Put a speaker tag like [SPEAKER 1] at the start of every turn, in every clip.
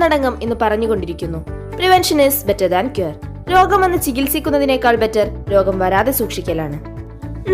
[SPEAKER 1] ഒന്നടങ്കം ഇന്ന് പറഞ്ഞുകൊണ്ടിരിക്കുന്നു. Prevention is better than cure. രോഗം വന്ന് ചികിത്സിക്കുന്നതിനേക്കാൾ ബെറ്റർ രോഗം വരാതെ സൂക്ഷിക്കലാണ്.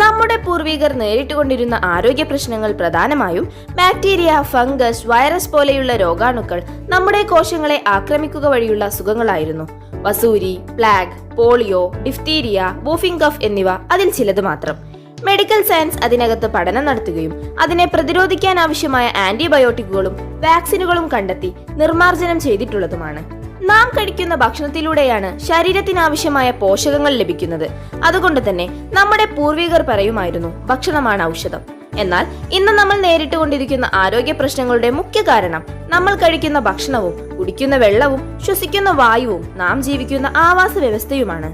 [SPEAKER 1] നമ്മുടെ പൂർവികർ നേരിട്ടുകൊണ്ടിരുന്ന ആരോഗ്യ പ്രശ്നങ്ങൾ പ്രധാനമായും ബാക്ടീരിയ, ഫംഗസ്, വൈറസ് പോലെയുള്ള രോഗാണുക്കൾ നമ്മുടെ കോശങ്ങളെ ആക്രമിക്കുക വഴിയുള്ള അസുഖങ്ങളായിരുന്നു. വസൂരി, plague, polio, diphtheria, whooping cough എന്നിവ അതിൽ ചിലത് മാത്രം. മെഡിക്കൽ സയൻസ് അതിനകത്ത് പഠനം നടത്തുകയും അതിനെ പ്രതിരോധിക്കാൻ ആവശ്യമായ ആന്റിബയോട്ടിക്കുകളും വാക്സിനുകളും കണ്ടെത്തി നിർമ്മാർജ്ജനം ചെയ്തിട്ടുള്ളതുമാണ്. നാം കഴിക്കുന്ന ഭക്ഷണത്തിലൂടെയാണ് ശരീരത്തിനാവശ്യമായ പോഷകങ്ങൾ ലഭിക്കുന്നത്. അതുകൊണ്ട് തന്നെ നമ്മുടെ പൂർവികർ പറയുമായിരുന്നു, ഭക്ഷണമാണ് ഔഷധം. എന്നാൽ ഇന്ന് നമ്മൾ നേരിട്ടുകൊണ്ടിരിക്കുന്ന ആരോഗ്യ പ്രശ്നങ്ങളുടെ മുഖ്യ കാരണം നമ്മൾ കഴിക്കുന്ന ഭക്ഷണവും കുടിക്കുന്ന വെള്ളവും ശ്വസിക്കുന്ന വായുവും നാം ജീവിക്കുന്ന ആവാസ വ്യവസ്ഥയുമാണ്.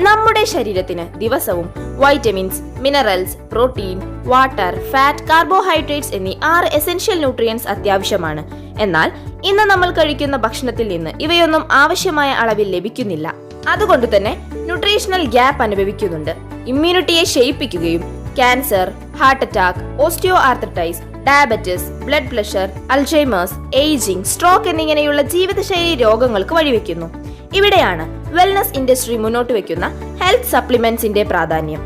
[SPEAKER 1] നമ്മുടെ ശരീരത്തിന് ദിവസവും vitamins, minerals, protein, water, fat, carbohydrates എന്നീ 6 എസെൻഷ്യൽ ന്യൂട്രിയൻസ് അത്യാവശ്യമാണ്. എന്നാൽ ഇന്ന് നമ്മൾ കഴിക്കുന്ന ഭക്ഷണത്തിൽ നിന്ന് ഇവയൊന്നും ആവശ്യമായ അളവിൽ ലഭിക്കുന്നില്ല. അതുകൊണ്ട് തന്നെ ന്യൂട്രീഷണൽ ഗ്യാപ്പ് അനുഭവിക്കുന്നുണ്ട്. ഇമ്മ്യൂണിറ്റിയെ ക്ഷയിപ്പിക്കുകയും cancer, heart attack, osteoarthritis, diabetes, blood pressure, Alzheimer's, ageing, stroke എന്നിങ്ങനെയുള്ള ജീവിതശൈലി രോഗങ്ങൾക്ക് വഴിവെക്കുന്നു. ഇവിടെയാണ് വെൽനസ് ഇൻഡസ്ട്രി മുന്നോട്ട് വെക്കുന്ന ഹെൽത്ത് സപ്ലിമെന്റ്സിന്റെ പ്രാധാന്യം.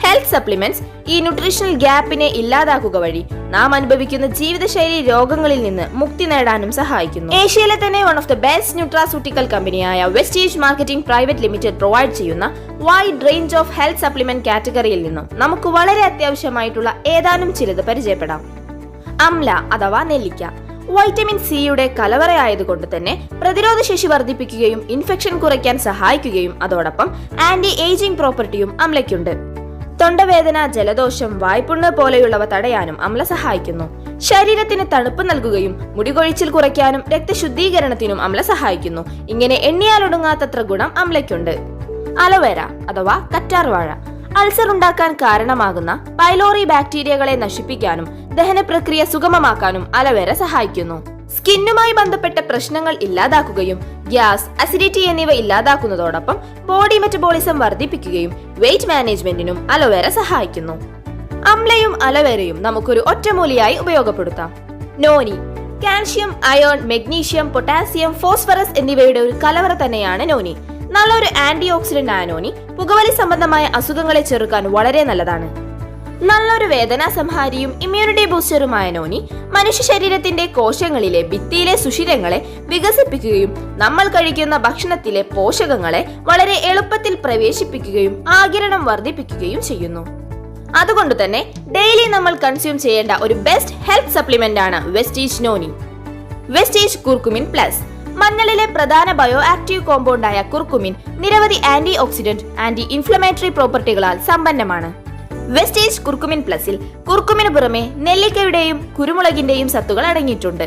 [SPEAKER 1] ഹെൽത്ത് സപ്ലിമെന്റ്സ് ഈ ന്യൂട്രീഷണൽ ഗ്യാപ്പിനെ ഇല്ലാതാക്കുക വഴി നാം അനുഭവിക്കുന്ന ജീവിതശൈലി രോഗങ്ങളിൽ നിന്ന് മുക്തി നേടാനും സഹായിക്കുന്നു. ഏഷ്യയിലെ തന്നെ one of the best nutraceutical കമ്പനിയായ Vestige marketing private limited provide ചെയ്യുന്ന wide range of health supplement കാറ്റഗറിയിൽ നിന്നും നമുക്ക് വളരെ അത്യാവശ്യമായിട്ടുള്ള ഏതാനും ചിലത് പരിചയപ്പെടാം. അംല അഥവാ നെല്ലിക്ക വൈറ്റമിൻ സിയുടെ കലവറയായതുകൊണ്ട് തന്നെ പ്രതിരോധ ശേഷി വർദ്ധിപ്പിക്കുകയും ഇൻഫെക്ഷൻ കുറയ്ക്കാൻ സഹായിക്കുകയും അതോടൊപ്പം ആന്റി ഏജിംഗ് പ്രോപ്പർട്ടിയും അംലയ്ക്കുണ്ട്. തൊണ്ടവേദന, ജലദോഷം, വായ്പുണ്ണ് പോലെയുള്ളവ തടയാനും അംല സഹായിക്കുന്നു. ശരീരത്തിന് തണുപ്പ് നൽകുകയും മുടികൊഴിച്ചിൽ കുറയ്ക്കാനും രക്തശുദ്ധീകരണത്തിനും അംല സഹായിക്കുന്നു. ഇങ്ങനെ എണ്ണിയാലൊടുങ്ങാത്തത്ര ഗുണം അംലയ്ക്കുണ്ട്. അലോവേര അഥവാ കറ്റാർവാഴ അൾസർ ഉണ്ടാക്കാൻ കാരണമാകുന്ന പൈലോറി ബാക്ടീരിയകളെ നശിപ്പിക്കാനും ദഹന പ്രക്രിയ സുഗമമാക്കാനും അലോവേര സഹായിക്കുന്നു. സ്കിന്നുമായി ബന്ധപ്പെട്ട പ്രശ്നങ്ങൾ ഇല്ലാതാക്കുകയും ഗ്യാസ്, അസിഡിറ്റി എന്നിവ ഇല്ലാതാക്കുന്നതോടൊപ്പം ബോഡി മെറ്റബോളിസം വർദ്ധിപ്പിക്കുകയും വെയിറ്റ് മാനേജ്മെന്റിനും അലോവേര സഹായിക്കുന്നു. അംലയും അലോവേരയും നമുക്കൊരു ഒറ്റമൂലിയായി ഉപയോഗപ്പെടുത്താം. Noni calcium, iron, magnesium, potassium, phosphorus എന്നിവയുടെ ഒരു കലവറ തന്നെയാണ് നോനി. നല്ലൊരു ആന്റി ഓക്സിഡന്റ് ആയ നോനി പുകവലി സംബന്ധമായ അസുഖങ്ങളെ ചെറുക്കാൻ വളരെ നല്ലതാണ്. നല്ലൊരു വേദനാ സംഹാരിയും ഇമ്മ്യൂണിറ്റി ബൂസ്റ്ററുമായ നോനി മനുഷ്യ ശരീരത്തിന്റെ കോശങ്ങളിലെ ഭിത്തിയിലെ സുഷിരങ്ങളെ വികസിപ്പിക്കുകയും നമ്മൾ കഴിക്കുന്ന ഭക്ഷണത്തിലെ പോഷകങ്ങളെ വളരെ എളുപ്പത്തിൽ പ്രവേശിപ്പിക്കുകയും ആഗിരണം വർദ്ധിപ്പിക്കുകയും ചെയ്യുന്നു. അതുകൊണ്ട് തന്നെ ഡെയിലി നമ്മൾ കൺസ്യൂം ചെയ്യേണ്ട ഒരു ബെസ്റ്റ് ഹെൽത്ത് സപ്ലിമെന്റ് ആണ് Vestige noni. Vestige curcumin plus മഞ്ഞളിലെ പ്രധാന ബയോ ആക്റ്റീവ് കോമ്പൗണ്ടായ കുർക്കുമിൻ നിരവധി ആന്റി ഓക്സിഡന്റ്, ആന്റി ഇൻഫ്ലമേറ്ററി പ്രോപ്പർട്ടികളാൽ സമ്പന്നമാണ്. വെസ്റ്റീജ് കുർക്കുമിൻ പ്ലസിൽ കുർക്കുമിന് പുറമെ നെല്ലിക്കയുടെയും കുരുമുളകിന്റെയും സത്തുകൾ അടങ്ങിയിട്ടുണ്ട്.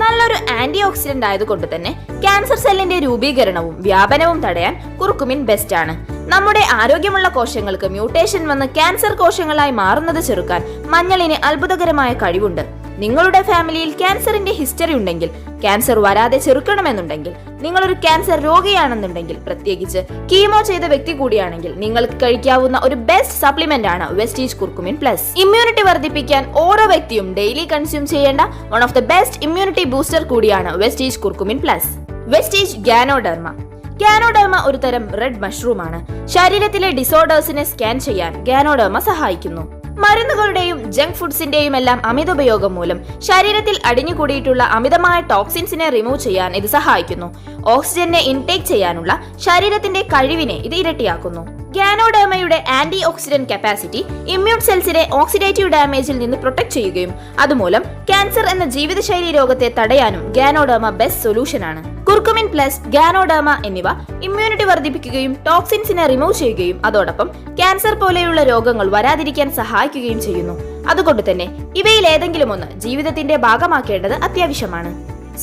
[SPEAKER 1] നല്ലൊരു ആന്റി ഓക്സിഡന്റ് ആയതുകൊണ്ട് തന്നെ ക്യാൻസർ സെല്ലിന്റെ രൂപീകരണവും വ്യാപനവും തടയാൻ കുർക്കുമിൻ ബെസ്റ്റ് ആണ്. നമ്മുടെ ആരോഗ്യമുള്ള കോശങ്ങൾക്ക് മ്യൂട്ടേഷൻ വന്ന് ക്യാൻസർ കോശങ്ങളായി മാറുന്നത് ചെറുക്കാൻ മഞ്ഞളിന് അത്ഭുതകരമായ കഴിവുണ്ട്. നിങ്ങളുടെ ഫാമിലിയിൽ ക്യാൻസറിന്റെ ഹിസ്റ്ററി ഉണ്ടെങ്കിൽ, ക്യാൻസർ വരാതെ ചെറുക്കണമെന്നുണ്ടെങ്കിൽ, നിങ്ങളൊരു ക്യാൻസർ രോഗിയാണെന്നുണ്ടെങ്കിൽ, പ്രത്യേകിച്ച് കീമോ ചെയ്ത വ്യക്തി കൂടിയാണെങ്കിൽ നിങ്ങൾക്ക് കഴിക്കാവുന്ന ഒരു ബെസ്റ്റ് സപ്ലിമെന്റ് ആണ് വെസ്റ്റീജ് കുർക്കുമിൻ പ്ലസ്. ഇമ്മ്യൂണിറ്റി വർദ്ധിപ്പിക്കാൻ ഓരോ വ്യക്തിയും ഡെയിലി കൺസ്യൂം ചെയ്യേണ്ട one of the best immunity booster കൂടിയാണ് Vestige curcumin plus. Vestige ganoderma ഒരു തരം റെഡ് മഷ്റൂം ആണ്. ശരീരത്തിലെ ഡിസോർഡേഴ്സിനെ സ്കാൻ ചെയ്യാൻ ഗാനോഡെർമ സഹായിക്കുന്നു. മരുന്നുകളുടെയും ജങ്ക് ഫുഡ്സിന്റെയും എല്ലാം അമിതോപയോഗം മൂലം ശരീരത്തിൽ അടിഞ്ഞുകൂടിയിട്ടുള്ള അമിതമായ ടോക്സിൻസിനെ റിമൂവ് ചെയ്യാൻ ഇത് സഹായിക്കുന്നു. ഓക്സിജനെ ഇൻടേക്ക് ചെയ്യാനുള്ള ശരീരത്തിന്റെ കഴിവിനെ ഇത് ഇരട്ടിയാക്കുന്നു. ഗാനോഡെർമയുടെ ആന്റി ഓക്സിഡന്റ് കപ്പാസിറ്റി ഇമ്മ്യൂൺ സെൽസിനെ ഓക്സിഡേറ്റീവ് ഡാമേജിൽ നിന്ന് പ്രൊട്ടക്ട് ചെയ്യുകയും അതുമൂലം ക്യാൻസർ എന്ന ജീവിതശൈലി രോഗത്തെ തടയാനും ഗാനോഡെർമ ബെസ്റ്റ് സൊല്യൂഷൻ ആണ്. കുർക്കുമിൻ പ്ലസ്, ഗാനോഡെർമ എന്നിവ ഇമ്മ്യൂണിറ്റി വർദ്ധിപ്പിക്കുകയും ടോക്സിൻസിനെ റിമൂവ് ചെയ്യുകയും അതോടൊപ്പം ക്യാൻസർ പോലെയുള്ള രോഗങ്ങൾ വരാതിരിക്കാൻ സഹായിക്കുകയും ചെയ്യുന്നു. അതുകൊണ്ട് തന്നെ ഇവയിൽ ഏതെങ്കിലും ഒന്ന് ജീവിതത്തിന്റെ ഭാഗമാക്കേണ്ടത് അത്യാവശ്യമാണ്.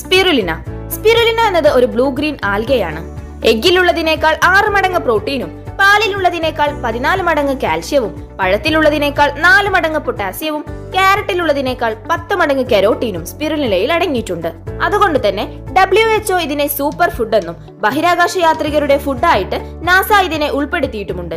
[SPEAKER 1] സ്പിരുലിന എന്നത് ഒരു ബ്ലൂ ഗ്രീൻ ആൽഗയാണ്. എഗ്ഗിലുള്ളതിനേക്കാൾ 6 മടങ്ങ് പ്രോട്ടീനും പാലിലുള്ളതിനേക്കാൾ 14 മടങ്ങ് കാൽഷ്യവും പഴത്തിലുള്ളതിനേക്കാൾ 4 മടങ്ങ് പൊട്ടാസ്യവും ക്യാരറ്റിലുള്ളതിനേക്കാൾ 10 മടങ്ങ് കെരോട്ടീനും സ്പിരുലിനയിൽ അടങ്ങിയിട്ടുണ്ട്. അതുകൊണ്ട് തന്നെ WHO ഇതിനെ സൂപ്പർ ഫുഡ് എന്നും ബഹിരാകാശ യാത്രികരുടെ ഫുഡായിട്ട് നാസ ഇതിനെ ഉൾപ്പെടുത്തിയിട്ടുമുണ്ട്.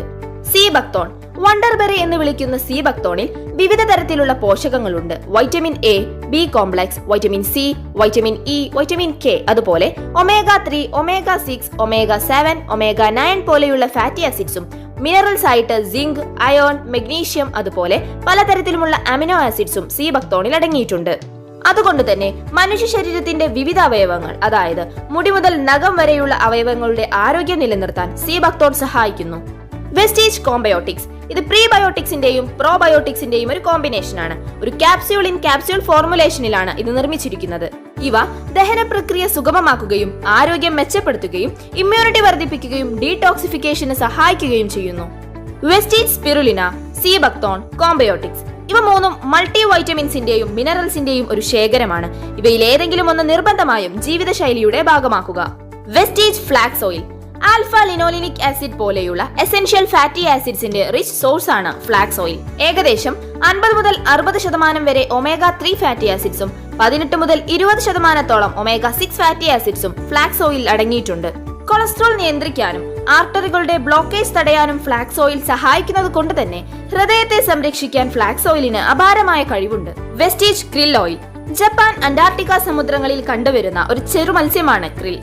[SPEAKER 1] സീ ബക്തോൺ വണ്ടർബെറി എന്ന് വിളിക്കുന്ന സീ ബക്തോണിൽ വിവിധ തരത്തിലുള്ള പോഷകങ്ങളുണ്ട്. Vitamin A, B complex, vitamin C, vitamin E, vitamin K, അതുപോലെ ഒമേഗ 3, ഒമേഗ 6, ഒമേഗ 7, ഒമേഗ 9 പോലെയുള്ള ഫാറ്റി ആസിഡ്സും മിനറൽസ് ആയിട്ട് സിങ്ക്, അയോൺ, മെഗ്നീഷ്യം, അതുപോലെ പലതരത്തിലുമുള്ള അമിനോ ആസിഡ്സും സീ ബക്തോണിൽ അടങ്ങിയിട്ടുണ്ട്. അതുകൊണ്ട് തന്നെ മനുഷ്യ ശരീരത്തിന്റെ വിവിധ അവയവങ്ങൾ, അതായത് മുടി മുതൽ നഖം വരെയുള്ള അവയവങ്ങളുടെ ആരോഗ്യം നിലനിർത്താൻ സീ ബക്തോൺ സഹായിക്കുന്നു. വെസ്റ്റീജ് കോംബയോട്ടിക്സ് ഇത് പ്രീബയോട്ടിക്സിന്റെയും പ്രോബയോട്ടിക്സിന്റെയും ഒരു കോമ്പിനേഷൻ ആണ്. ഒരു ക്യാപ്സ്യൂൾ ഇൻ ക്യാപ്സ്യൂൾ ഫോർമുലേഷനിലാണ് ഇത് നിർമ്മിച്ചിരിക്കുന്നത്. ഇവ ദഹന പ്രക്രിയ സുഗമമാക്കുകയും ആരോഗ്യം മെച്ചപ്പെടുത്തുകയും ഇമ്മ്യൂണിറ്റി വർദ്ധിപ്പിക്കുകയും ഡീടോക്സിഫിക്കേഷന് സഹായിക്കുകയും ചെയ്യുന്നു. വെസ്റ്റീജ് സ്പിരുലിന, സീ ബക്തോൺ, കോംബയോട്ടിക്സ് ഇവ മൂന്നും മൾട്ടി വൈറ്റമിൻസിന്റെയും മിനറൽസിന്റെയും ഒരു ശേഖരമാണ്. ഇവയിൽ ഏതെങ്കിലും ഒന്ന് നിർബന്ധമായും ജീവിതശൈലിയുടെ ഭാഗമാക്കുക. Vestige flax oil alpha linolenic acid പോലെയുള്ള എസെൻഷ്യൽ ഫാറ്റി ആസിഡ്സിന്റെ റിച്ച് സോഴ്സ് ആണ് ഫ്ലാക്സ് ഓയിൽ. ഏകദേശം 50 മുതൽ 60% വരെ ഒമേഗ 3 ഫാറ്റി ആസിഡ്സും 18 മുതൽ 20% ഒമേഗ 6 ഫാറ്റി ആസിഡ്സും ഫ്ലാക്സ് ഓയിൽ അടങ്ങിയിട്ടുണ്ട്. കൊളസ്ട്രോൾ നിയന്ത്രിക്കാനും ആർട്ടറികളുടെ ബ്ലോക്കേജ് തടയാനും ഫ്ലാക്സ് ഓയിൽ സഹായിക്കുന്നത് കൊണ്ട് തന്നെ ഹൃദയത്തെ സംരക്ഷിക്കാൻ ഫ്ലാക്സ് ഓയിലിന് അപാരമായ കഴിവുണ്ട്. Vestige krill oil Japan, Antarctica സമുദ്രങ്ങളിൽ കണ്ടുവരുന്ന ഒരു ചെറു മത്സ്യമാണ് ക്രിൽ.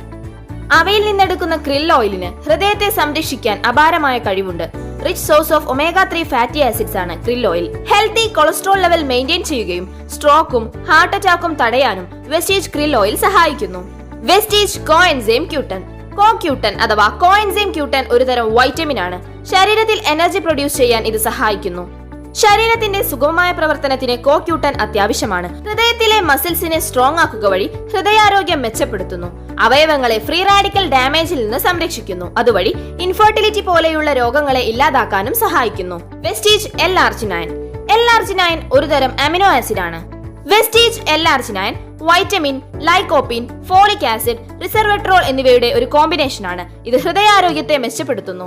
[SPEAKER 1] അവയിൽ നിന്നെടുക്കുന്ന ക്രിൽ ഓയിലിന് ഹൃദയത്തെ സംരക്ഷിക്കാൻ അപാരമായ കഴിവുണ്ട്. Rich source of omega 3 fatty acids ആണ് krill oil. Healthy cholesterol level maintain ചെയ്യുകയും സ്ട്രോക്കും ഹാർട്ട് അറ്റാക്കും തടയാനും വെസ്റ്റീജ് ക്രിൽ ഓയിൽ സഹായിക്കുന്നു. വെസ്റ്റീജ് കോഎൻസൈം ക്യൂട്ടൻ കോക്യൂട്ടൻ അഥവാ കോഎൻസൈം ക്യൂട്ടൻ ഒരു തരം വൈറ്റമിൻ ആണ്. ശരീരത്തിൽ എനർജി പ്രൊഡ്യൂസ് ചെയ്യാൻ ഇത് സഹായിക്കുന്നു. ശരീരത്തിന്റെ സുഗമമായ പ്രവർത്തനത്തിന് കോക്യൂട്ടൻ അത്യാവശ്യമാണ്. ഹൃദയത്തിലെ മസിൽസിനെ സ്ട്രോങ് ആക്കുക വഴി ഹൃദയാരോഗ്യം മെച്ചപ്പെടുത്തുന്നു. അവയവങ്ങളെ ഫ്രീ റാഡിക്കൽ ഡാമേജിൽ നിന്ന് സംരക്ഷിക്കുന്നു. അതുവഴി ഇൻഫെർട്ടിലിറ്റി പോലെയുള്ള രോഗങ്ങളെ ഇല്ലാതാക്കാനും സഹായിക്കുന്നു. വെസ്റ്റീജ് L-arginine L-arginine ഒരു തരം അമിനോ ആസിഡ് ആണ്. Vestige L-arginine vitamin, lycopene, folic acid, resveratrol എന്നിവയുടെ ഒരു കോമ്പിനേഷൻ ആണ്. ഇത് ഹൃദയാരോഗ്യത്തെ മെച്ചപ്പെടുത്തുന്നു.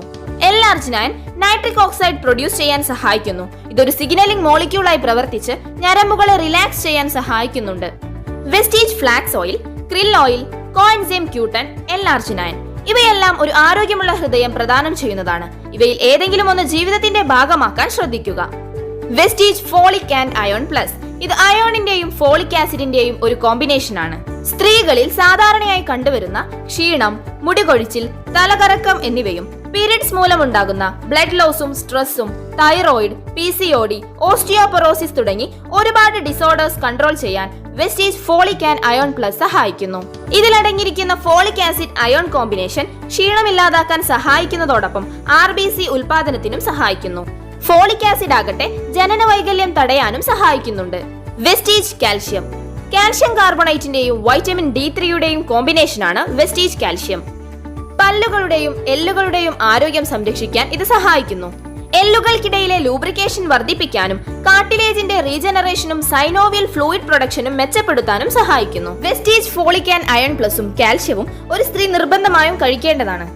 [SPEAKER 1] L-arginine നൈട്രിക് ഓക്സൈഡ് പ്രൊഡ്യൂസ് ചെയ്യാൻ സഹായിക്കുന്നു. ഇതൊരു സിഗ്നലിംഗ് മോളിക്യൂളായി പ്രവർത്തിച്ച് ഞരമ്പുകളെ റിലാക്സ് ചെയ്യാൻ സഹായിക്കുന്നുണ്ട്. Vestige flax oil, krill oil, coenzyme Q ten, L-arginine ഇവയെല്ലാം ഒരു ആരോഗ്യമുള്ള ഹൃദയം പ്രദാനം ചെയ്യുന്നതാണ്. ഇവയിൽ ഏതെങ്കിലും ഒന്ന് ജീവിതത്തിന്റെ ഭാഗമാക്കാൻ ശ്രദ്ധിക്കുക. Vestige folic and iron plus ഇത് അയോണിന്റെയും ഫോളിക് ആസിഡിന്റെയും ഒരു കോമ്പിനേഷൻ ആണ്. സ്ത്രീകളിൽ സാധാരണയായി കണ്ടുവരുന്ന ക്ഷീണം, മുടികൊഴിച്ചിൽ, തലകറക്കം എന്നിവയും പീരിയഡ്സ് മൂലമുണ്ടാകുന്ന ബ്ലഡ് ലോസും സ്ട്രെസ്സും തൈറോയിഡ്, PCOD, ഓസ്റ്റിയോപൊറോസിസ് തുടങ്ങി ഒരുപാട് ഡിസോർഡേഴ്സ് കൺട്രോൾ ചെയ്യാൻ Vestige folic and iron plus സഹായിക്കുന്നു. ഇതിലടങ്ങിയിരിക്കുന്ന ഫോളിക് ആസിഡ് അയോൺ കോമ്പിനേഷൻ ക്ഷീണമില്ലാതാക്കാൻ സഹായിക്കുന്നതോടൊപ്പം RBC ഉൽപാദനത്തിനും സഹായിക്കുന്നു. ഫോളിക് ആസിഡ് ആകട്ടെ ജനന വൈകല്യം തടയാനും സഹായിക്കുന്നുണ്ട്. വെസ്റ്റീജ് കാൽഷ്യം കാൽഷ്യം കാർബണേറ്റിന്റെയും വൈറ്റമിൻ D3യുടെയും കോമ്പിനേഷനാണ് വെസ്റ്റീജ് കാൽഷ്യം. പല്ലുകളുടെയും എല്ലുകളുടെയും ആരോഗ്യം സംരക്ഷിക്കാൻ ഇത് സഹായിക്കുന്നു. എല്ലുകൾക്കിടയിലെ ലൂബ്രിക്കേഷൻ വർദ്ധിപ്പിക്കാനും കാർട്ടിലേജിന്റെ റീജനറേഷനും സൈനോവിയൽ ഫ്ലൂയിഡ് പ്രൊഡക്ഷനും മെച്ചപ്പെടുത്താനും സഹായിക്കുന്നു. വെസ്റ്റീജ് ഫോളിക് ആൻഡ് അയൺ പ്ലസും കാൽഷ്യവും ഒരു സ്ത്രീ നിർബന്ധമായും കഴിക്കേണ്ടതാണ്.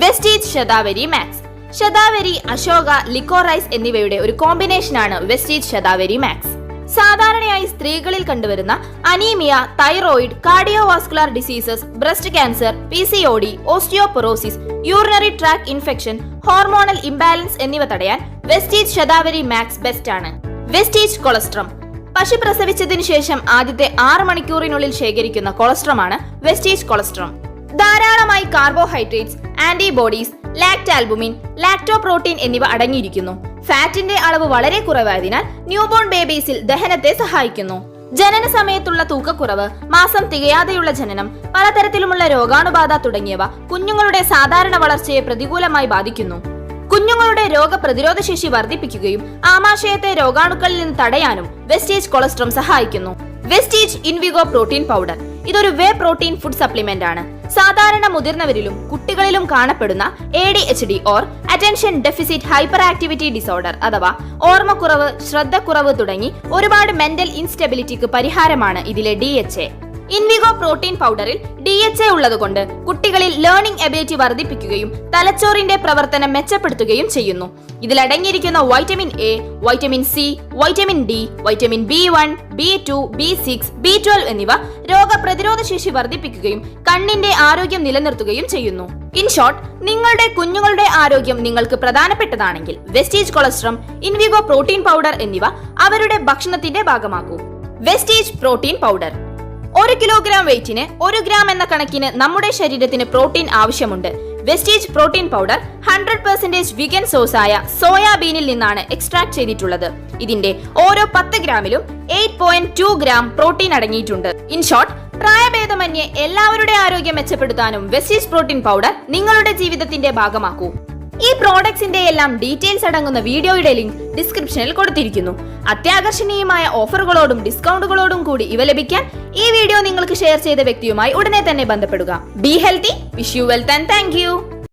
[SPEAKER 1] വെസ്റ്റീജ് ശതാവരി മാക്സ് ശതാവരി, അശോക, ലിക്കോറൈസ് എന്നിവയുടെ ഒരു കോമ്പിനേഷനാണ് വെസ്റ്റീജ് ശതാവരി മാക്സ്. സാധാരണയായി സ്ത്രീകളിൽ കണ്ടുവരുന്ന anaemia, thyroid, cardiovascular diseases, breast cancer, PCOD, osteoporosis, urinary tract infection, hormonal imbalance എന്നിവ തടയാൻ വെസ്റ്റീജ് ശതാവരി മാക്സ് ബെസ്റ്റ് ആണ്. വെസ്റ്റീജ് കൊളസ്ട്രം പശു പ്രസവിച്ചതിനു ശേഷം ആദ്യത്തെ 6 മണിക്കൂറിനുള്ളിൽ ശേഖരിക്കുന്ന കൊളസ്ട്രമാണ് വെസ്റ്റീജ് കൊളസ്ട്രം. ധാരാളമായി കാർബോഹൈഡ്രേറ്റ്സ്, ആന്റിബോഡീസ്, ലാക്ടാൽബുമിൻ, ലാക്ടോപ്രോട്ടീൻ എന്നിവ അടങ്ങിയിരിക്കുന്നു. ഫാറ്റിന്റെ അളവ് വളരെ കുറവായതിനാൽ ന്യൂബോൺ ബേബീസിൽ ദഹനത്തെ സഹായിക്കുന്നു. ജനന സമയത്തുള്ള തൂക്കക്കുറവ്, മാസം തികയാതെയുള്ള ജനനം, പലതരത്തിലുമുള്ള രോഗാണുബാധ തുടങ്ങിയവ കുഞ്ഞുങ്ങളുടെ സാധാരണ വളർച്ചയെ പ്രതികൂലമായി ബാധിക്കുന്നു. കുഞ്ഞുങ്ങളുടെ രോഗപ്രതിരോധ ശേഷി വർദ്ധിപ്പിക്കുകയും ആമാശയത്തെ രോഗാണുക്കളിൽ നിന്ന് തടയാനും വെസ്റ്റീജ് കൊളസ്ട്രം സഹായിക്കുന്നു. വെസ്റ്റീജ് ഇൻവിഗോ പ്രോട്ടീൻ പൗഡർ ഇതൊരു വേ പ്രോട്ടീൻ ഫുഡ് സപ്ലിമെന്റ് ആണ്. സാധാരണ മുതിർന്നവരിലും കുട്ടികളിലും കാണപ്പെടുന്ന ADHD or attention deficit hyper activity disorder അഥവാ ഓർമ്മക്കുറവ്, ശ്രദ്ധക്കുറവ് തുടങ്ങി ഒരുപാട് മെന്റൽ ഇൻസ്റ്റെബിലിറ്റിക്ക് പരിഹാരമാണ് ഇതിലെ DHA. ഇൻവിഗോ പ്രോട്ടീൻ പൗഡറിൽ DHA ഉള്ളതുകൊണ്ട് കുട്ടികളിൽ ലേണിംഗ് എബിലിറ്റി വർദ്ധിപ്പിക്കുകയും തലച്ചോറിന്റെ പ്രവർത്തനം മെച്ചപ്പെടുത്തുകയും ചെയ്യുന്നു. ഇതിലടങ്ങിയിരിക്കുന്ന vitamin A, vitamin C, vitamin D, vitamin B1, B2, B6, B12 എന്നിവ രോഗപ്രതിരോധ ശേഷി വർദ്ധിപ്പിക്കുകയും കണ്ണിന്റെ ആരോഗ്യം നിലനിർത്തുകയും ചെയ്യുന്നു. ഇൻ ഷോർട്ട്, നിങ്ങളുടെ കുഞ്ഞുങ്ങളുടെ ആരോഗ്യം നിങ്ങൾക്ക് പ്രധാനപ്പെട്ടതാണെങ്കിൽ Vestige colostrum, Invigo protein powder എന്നിവ അവരുടെ ഭക്ഷണത്തിന്റെ ഭാഗമാക്കൂ. Vestige protein powder. 1 കിലോഗ്രാം വെയിറ്റിന് 1 ഗ്രാം എന്ന കണക്കിന് നമ്മുടെ ശരീരത്തിന് പ്രോട്ടീൻ ആവശ്യമുണ്ട്. Vestige protein powder 100% vegan source ആയ സോയാബീനിൽ നിന്നാണ് എക്സ്ട്രാക്ട് ചെയ്തിട്ടുള്ളത്. ഇതിന്റെ ഓരോ 10 ഗ്രാമിലും 8.2 ഗ്രാം പ്രോട്ടീൻ അടങ്ങിയിട്ടുണ്ട്. ഇൻ ഷോർട്ട്, പ്രായഭേദമന്യേ എല്ലാവരുടെ ആരോഗ്യം മെച്ചപ്പെടുത്താനും വെസ്റ്റീജ് പ്രോട്ടീൻ പൗഡർ നിങ്ങളുടെ ജീവിതത്തിന്റെ ഭാഗമാക്കൂ. ഈ പ്രോഡക്ട്സിന്റെ എല്ലാം ഡീറ്റെയിൽസ് അടങ്ങുന്ന വീഡിയോയുടെ ലിങ്ക് ഡിസ്ക്രിപ്ഷനിൽ കൊടുത്തിരിക്കുന്നു. അത്യാകർഷണീയമായ ഓഫറുകളോടും ഡിസ്കൗണ്ടുകളോടും കൂടി ഇവ ലഭിക്കാൻ ഈ വീഡിയോ നിങ്ങൾക്ക് ഷെയർ ചെയ്ത വ്യക്തിയുമായി ഉടനെ തന്നെ ബന്ധപ്പെടുക. Be healthy, wish you wealth and thank you.